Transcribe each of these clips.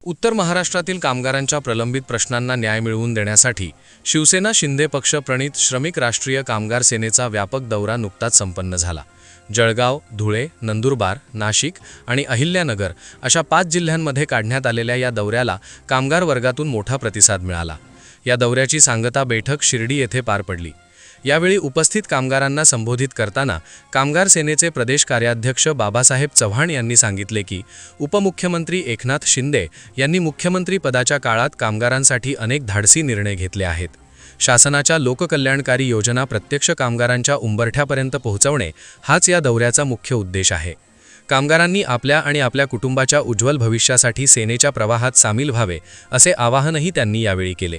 उत्तर महाराष्ट्रातील कामगारांच्या प्रलंबित प्रश्नांना न्याय मिळवून देण्यासाठी शिवसेना शिंदे पक्ष प्रणित श्रमिक राष्ट्रीय कामगार सेनेचा व्यापक दौरा नुकताच संपन्न झाला। जळगाव, धुळे, नंदुरबार, नाशिक आणि अहिल्यानगर अशा 5 जिल्ह्यांमध्ये काढण्यात आलेल्या या दौऱ्याला कामगार वर्गातून मोठा प्रतिसाद मिळाला। या दौऱ्याची सांगता बैठक शिर्डी येथे पार पडली। यावेळी उपस्थित कामगारांना संबोधित करताना कामगार सेनेचे प्रदेश कार्याध्यक्ष बाबासाहेब चव्हाण यांनी सांगितले की उपमुख्यमंत्री एकनाथ शिंदे यांनी मुख्यमंत्री पदाच्या काळात कामगारांसाठी अनेक धाडसी निर्णय घेतले आहेत। शासनाच्या लोककल्याणकारी योजना प्रत्यक्ष कामगारांच्या उंबरठ्यापर्यंत पोहोचवणे हाच या दौऱ्याचा मुख्य उद्देश आहे। कामगारांनी आपल्या आणि आपल्या कुटुंबाच्या उज्ज्वल भविष्यासाठी सेनेच्या प्रवाहात सामील व्हावे असे आवाहनही त्यांनी यावेळी केले।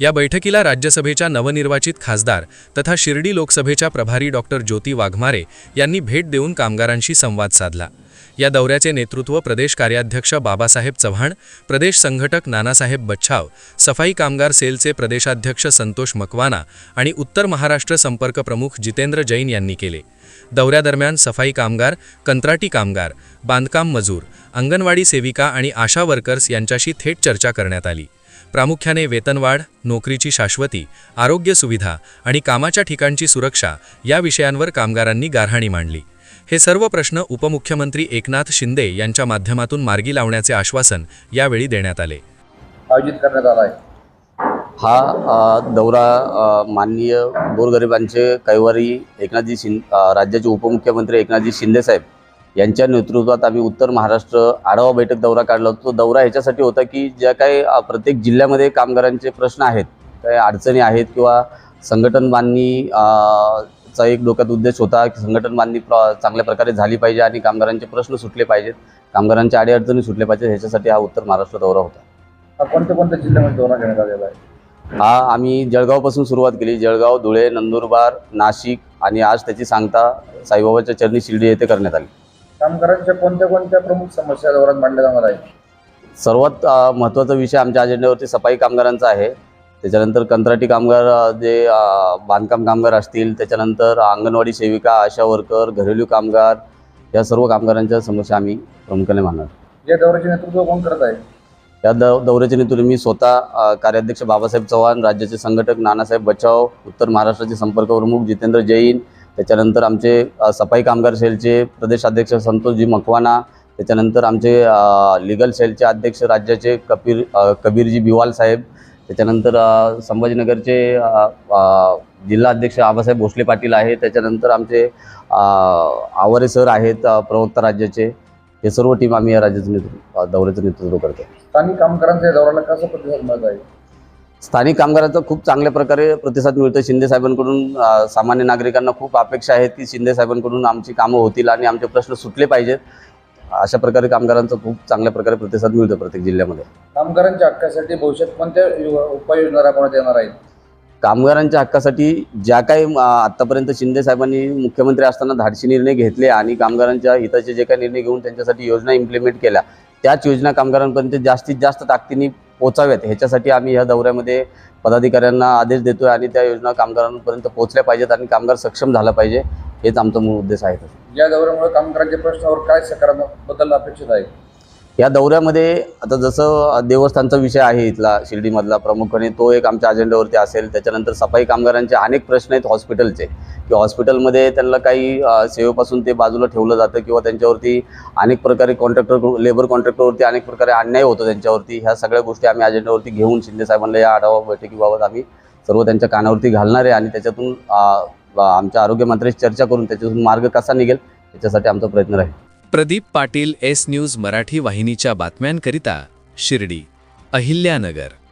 या बैठकीला राज्यसभेच्या नवनिर्वाचित खासदार तथा शिर्डी लोकसभेच्या प्रभारी डॉक्टर ज्योती वाघमारे यांनी भेट देऊन कामगारांशी संवाद साधला। या दौऱ्याचे नेतृत्व प्रदेश कार्याध्यक्ष बाबासाहेब चव्हाण, प्रदेश संघटक नानासाहेब बच्छाव, सफाई कामगार सेलचे प्रदेशाध्यक्ष संतोष मकवाना आणि उत्तर महाराष्ट्र संपर्क प्रमुख जितेंद्र जैन यांनी केले। दौऱ्यादरम्यान सफाई कामगार, कंत्राटी कामगार, बांधकाम मजूर, अंगणवाडी सेविका आणि आशा वर्कर्स यांच्याशी थेट चर्चा करण्यात आली। प्रामुख्याने वेतनवाढ, नोकरीची शाश्वती, आरोग्य सुविधा आणि कामाच्या ठिकाणची सुरक्षा या विषयांवर कामगारांनी गाऱ्हाणी मांडली। हे सर्व प्रश्न उपमुख्यमंत्री एकनाथ शिंदे यांच्या माध्यमातून मार्गी लावण्याचे आश्वासन यावेळी देण्यात आले। आयोजित करण्यात आला आहे। हा दौरा माननीय गोरगरिबांचे कैवारी राज्याचे उपमुख्यमंत्री एकनाथजी शिंदे साहेब यांच्या नेतृत्वात आम्ही उत्तर महाराष्ट्र आढावा बैठक दौरा काढला होता। तो दौरा ह्याच्यासाठी होता की ज्या काही प्रत्येक जिल्ह्यामध्ये कामगारांचे प्रश्न आहेत, काही अडचणी आहेत किंवा संघटन बांधणी चा एक डोक्यात उद्देश होता की संघटन बांधणी चांगल्या प्रकारे झाली पाहिजे आणि कामगारांचे प्रश्न सुटले पाहिजेत, कामगारांच्या अडीअडचणी सुटले पाहिजेत, ह्याच्यासाठी हा उत्तर महाराष्ट्र दौरा होता। कोणत्या जिल्ह्यामध्ये दौरा घेण्यात आलेला आहे? हा आम्ही जळगावपासून सुरुवात केली। जळगाव, धुळे, नंदुरबार, नाशिक आणि आज त्याची सांगता साईबाबाच्या चरणी शिर्डी येथे करण्यात आली। कामगारांच्या कोणत्या प्रमुख समस्या दौऱ्यात मांडल्या जाणार आहे? सर्वात महत्त्वाचा विषय आमच्या अजेंड्यावरती सफाई कामगारांचा आहे। त्याच्यानंतर कंत्राटी कामगार, जे बांधकाम कामगार असतील, त्याच्यानंतर अंगणवाडी सेविका, आशा वर्कर, घरेलू कामगार, या सर्व कामगारांच्या समस्या आम्ही प्रामुख्याने मांडणार। या दौऱ्याचे नेतृत्व कोण करत आहे? या दौऱ्याचे नेतृत्व मी स्वतः, कार्याध्यक्ष बाबासाहेब चव्हाण, राज्याचे संघटक नानासाहेब बच्छाव, उत्तर महाराष्ट्राचे संपर्क प्रमुख जितेंद्र जैन, त्याच्यानंतर आमचे सफाई कामगार सेलचे प्रदेशाध्यक्ष संतोषजी मकवाना, त्याच्यानंतर आमचे लीगल सेलचे अध्यक्ष राज्याचे कबीरजी बिवाल साहेब, त्याच्यानंतर संभाजीनगरचे जिल्हा अध्यक्ष आबासाहेब भोसले पाटील आहे, त्याच्यानंतर आमचे आवारे सर आहेत प्रवक्ता राज्याचे। हे सर्व टीम आम्ही या राज्याचं दौऱ्याचं नेतृत्व करतो। स्थानिक कामगारांच्या दौऱ्याला कसा प्रतिसाद मिळत आहे? स्थानिक कामगारांचा खूप चांगल्या प्रकारे प्रतिसाद मिळतो। शिंदे साहेबांकडून सामान्य नागरिकांना खूप अपेक्षा आहेत की शिंदे साहेबांकडून आमची कामं होतील आणि आमचे प्रश्न सुटले पाहिजेत। अशा प्रकारे कामगारांचा खूप चांगल्या प्रकारे प्रतिसाद मिळतो प्रत्येक जिल्ह्यामध्ये। कामगारांच्या हक्कासाठी भविष्यात कोणत्या उपाययोजना राबवण्यात येणार आहेत? कामगारांच्या हक्कासाठी ज्या काही आत्तापर्यंत शिंदे साहेबांनी मुख्यमंत्री असताना धाडसी निर्णय घेतले आणि कामगारांच्या हिताचे जे काही निर्णय घेऊन त्यांच्यासाठी योजना इम्प्लिमेंट केल्या, त्याच योजना कामगारांपर्यंत जास्तीत जास्त ताकदीने पोचाव्यात, ह्याच्यासाठी आम्ही ह्या दौऱ्यामध्ये पदाधिकाऱ्यांना आदेश देतोय आणि त्या योजना कामगारांपर्यंत पोहोचल्या पाहिजेत आणि कामगार सक्षम झाला पाहिजे, हेच आमचा मूळ उद्देश आहे। या दौऱ्यामुळे कामगारांच्या प्रश्नावर काय सकारात्मक बदल अपेक्षित आहे? या दौऱ्यामध्ये आता जसं देवस्थानचा विषय आहे इथला शिर्डीमधला प्रमुख्याने, तो एक आमच्या अजेंड्यावरती असेल। त्याच्यानंतर सफाई कामगारांचे अनेक प्रश्न आहेत हॉस्पिटलचे, की हॉस्पिटलमध्ये त्यांना काही सेवेपासून ते बाजूला ठेवलं जातं किंवा त्यांच्यावरती अनेक प्रकारे लेबर कॉन्ट्रॅक्टरवरती अनेक प्रकारे अन्याय होतो त्यांच्यावरती। ह्या सगळ्या गोष्टी आम्ही अजेंड्यावरती घेऊन शिंदे साहेबांना या आढावा बैठकीबाबत आम्ही सर्व त्यांच्या कानावरती घालणार आहे आणि त्याच्यातून आमच्या आरोग्यमंत्र्यांशी चर्चा करून त्याच्यातून मार्ग कसा निघेल याच्यासाठी आमचा प्रयत्न राहील। प्रदीप पाटील, एस न्यूज मराठी वाहिनीच्या बातम्यांकरिता शिर्डी, अहिल्यानगर।